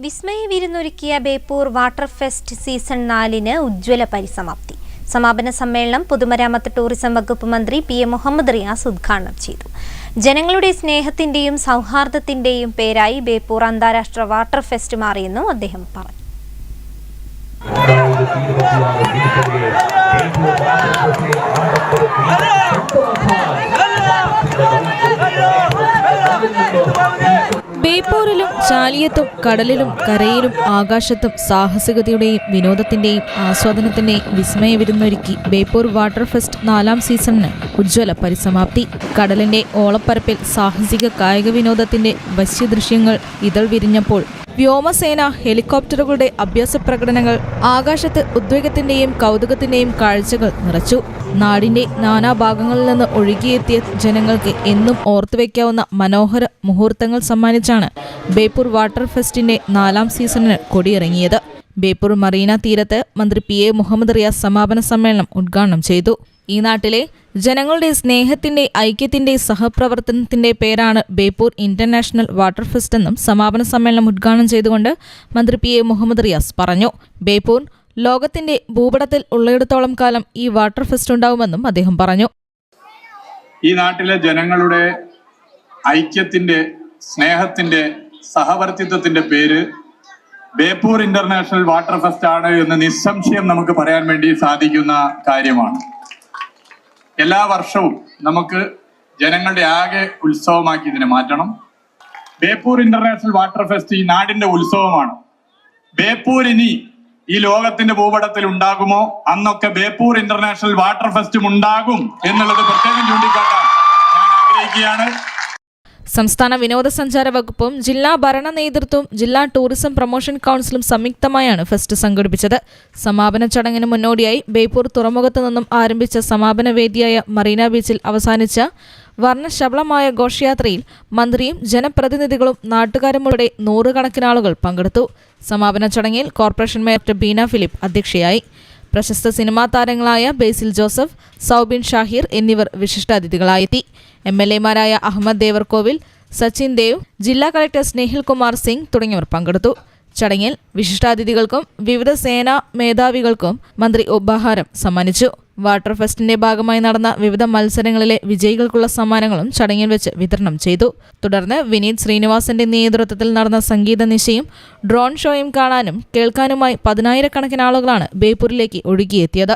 വിസ്മയ വിരുന്നൊരുക്കിയ Beypore water fest season 4 ഉജ്ജ്വല പരിസമാപ്തി. സമാപന സമ്മേളനം പൊതുമരാമത്ത് ടൂറിസം വകുപ്പ് മന്ത്രി പി എ മുഹമ്മദ് റിയാസ് ഉദ്ഘാടനം ചെയ്തു. ജനങ്ങളുടെ സ്നേഹത്തിന്റെയും സൗഹാർദ്ദത്തിന്റെയും പേരായി ബേപ്പൂർ അന്താരാഷ്ട്ര വാട്ടർ ഫെസ്റ്റ് മാറിയെന്നും അദ്ദേഹം പറഞ്ഞു. ബേപ്പൂരിലും ചാലിയത്തും കടലിലും കരയിലും ആകാശത്തും സാഹസികതയുടെയും വിനോദത്തിന്റെയും ആസ്വാദനത്തിന്റെയും വിസ്മയ വിരുന്നൊരുക്കി ബേപ്പൂർ വാട്ടർ ഫെസ്റ്റ് 4ാം സീസണിന് ഉജ്ജ്വല പരിസമാപ്തി. കടലിന്റെ ഓളപ്പരപ്പിൽ സാഹസിക കായിക വിനോദത്തിന്റെ വശ്യദൃശ്യങ്ങൾ ഇതൾ വിരിഞ്ഞപ്പോൾ വ്യോമസേന ഹെലികോപ്റ്ററുകളുടെ അഭ്യാസ പ്രകടനങ്ങൾ ആകാശത്ത് ഉദ്വേഗത്തിന്റെയും കൗതുകത്തിന്റെയും കാഴ്ചകൾ നിറച്ചു. നാടിന്റെ നാനാഭാഗങ്ങളിൽ നിന്ന് ഒഴുകിയെത്തിയ ജനങ്ങൾക്ക് എന്നും ഓർത്തുവെക്കാവുന്ന മനോഹര മുഹൂർത്തങ്ങൾ സമ്മാനിച്ചാണ് ബേപ്പൂർ വാട്ടർ ഫെസ്റ്റിന്റെ 4ാം സീസണിന് കൊടിയിറങ്ങിയത്. ബേപ്പൂർ മറീന തീരത്ത് മന്ത്രി പി എ മുഹമ്മദ് റിയാസ് സമാപന സമ്മേളനം ഉദ്ഘാടനം ചെയ്തു. ഈ നാട്ടിലെ ജനങ്ങളുടെ സ്നേഹത്തിന്റെ ഐക്യത്തിന്റെ സഹപ്രവർത്തനത്തിന്റെ പേരാണ് ബേപ്പൂർ ഇന്റർനാഷണൽ വാട്ടർ ഫെസ്റ്റ് എന്നും സമാപന സമ്മേളനം ഉദ്ഘാടനം ചെയ്തുകൊണ്ട് മന്ത്രി പി എ മുഹമ്മദ് റിയാസ് പറഞ്ഞു. ബേപ്പൂർ ലോകത്തിന്റെ ഭൂപടത്തിൽ ഉള്ളിടത്തോളം കാലം ഈ വാട്ടർ ഫെസ്റ്റ് ഉണ്ടാവുമെന്നും അദ്ദേഹം പറഞ്ഞു. ഈ നാട്ടിലെ ജനങ്ങളുടെ ഐക്യത്തിന്റെ സ്നേഹത്തിന്റെ സഹവർത്തിത്വത്തിന്റെ പേര് ബേപ്പൂർ ഇന്റർനാഷണൽ വാട്ടർ ഫെസ്റ്റ് ആണ് എന്ന് നിസ്സംശയം നമുക്ക് പറയാൻ വേണ്ടി സാധിക്കുന്ന കാര്യമാണ്. എല്ലാ വർഷവും നമുക്ക് ജനങ്ങളുടെ ആകെ ഉത്സവമാക്കി ഇതിനെ മാറ്റണം. ബേപ്പൂർ ഇന്റർനാഷണൽ വാട്ടർ ഫെസ്റ്റ് ഈ നാടിന്റെ ഉത്സവമാണ്. ബേപ്പൂർ ഇനി ഈ ലോകത്തിന്റെ ഭൂപടത്തിൽ ഉണ്ടാകുമോ അന്നൊക്കെ ബേപ്പൂർ ഇന്റർനാഷണൽ വാട്ടർ ഫെസ്റ്റും ഉണ്ടാകും എന്നുള്ളത് പ്രത്യേകം ചൂണ്ടിക്കാട്ടാൻ ഞാൻ ആഗ്രഹിക്കുകയാണ്. സംസ്ഥാന വിനോദസഞ്ചാര വകുപ്പും ജില്ലാ ഭരണ നേതൃത്വവും ജില്ലാ ടൂറിസം പ്രൊമോഷൻ കൗൺസിലും സംയുക്തമായാണ് ഫെസ്റ്റ് സംഘടിപ്പിച്ചത്. സമാപന ചടങ്ങിന് മുന്നോടിയായി ബേപ്പൂർ തുറമുഖത്തു നിന്നും ആരംഭിച്ച സമാപന വേദിയായ മറീന ബീച്ചിൽ അവസാനിച്ച വർണ്ണശബളമായ ഘോഷയാത്രയിൽ മന്ത്രിയും ജനപ്രതിനിധികളും നാട്ടുകാരും ഉൾപ്പെടെ നൂറുകണക്കിന് ആളുകൾ പങ്കെടുത്തു. സമാപന ചടങ്ങിൽ കോർപ്പറേഷൻ മേയർ ബീന ഫിലിപ്പ് അധ്യക്ഷയായി. പ്രശസ്ത സിനിമാ താരങ്ങളായ ബേസിൽ ജോസഫ്, സൗബിൻ ഷാഹിർ എന്നിവർ വിശിഷ്ടാതിഥികളായെത്തി. MLA-മാരായ അഹമ്മദ് ദേവർകോവിൽ, സച്ചിൻ ദേവ്, ജില്ലാ കളക്ടർ സ്നേഹിൽ കുമാർ സിംഗ് തുടങ്ങിയവർ പങ്കെടുത്തു. ചടങ്ങിൽ വിശിഷ്ടാതിഥികൾക്കും വിവിധ സേനാ മേധാവികൾക്കും മന്ത്രി ഉപഹാരം സമ്മാനിച്ചു. വാട്ടർ ഫെസ്റ്റിന്റെ ഭാഗമായി നടന്ന വിവിധ മത്സരങ്ങളിലെ വിജയികൾക്കുള്ള സമ്മാനങ്ങളും ചടങ്ങിൽ വെച്ച് വിതരണം ചെയ്തു. തുടർന്ന് വിനീത് ശ്രീനിവാസന്റെ നേതൃത്വത്തിൽ നടന്ന സംഗീത നിശയും ഡ്രോൺ ഷോയും കാണാനും കേൾക്കാനുമായി 10,000-കണക്കിന് ആളുകളാണ് ബേപ്പൂരിലേക്ക് ഒഴുകിയെത്തിയത്.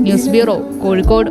News bureau, Kozhikode.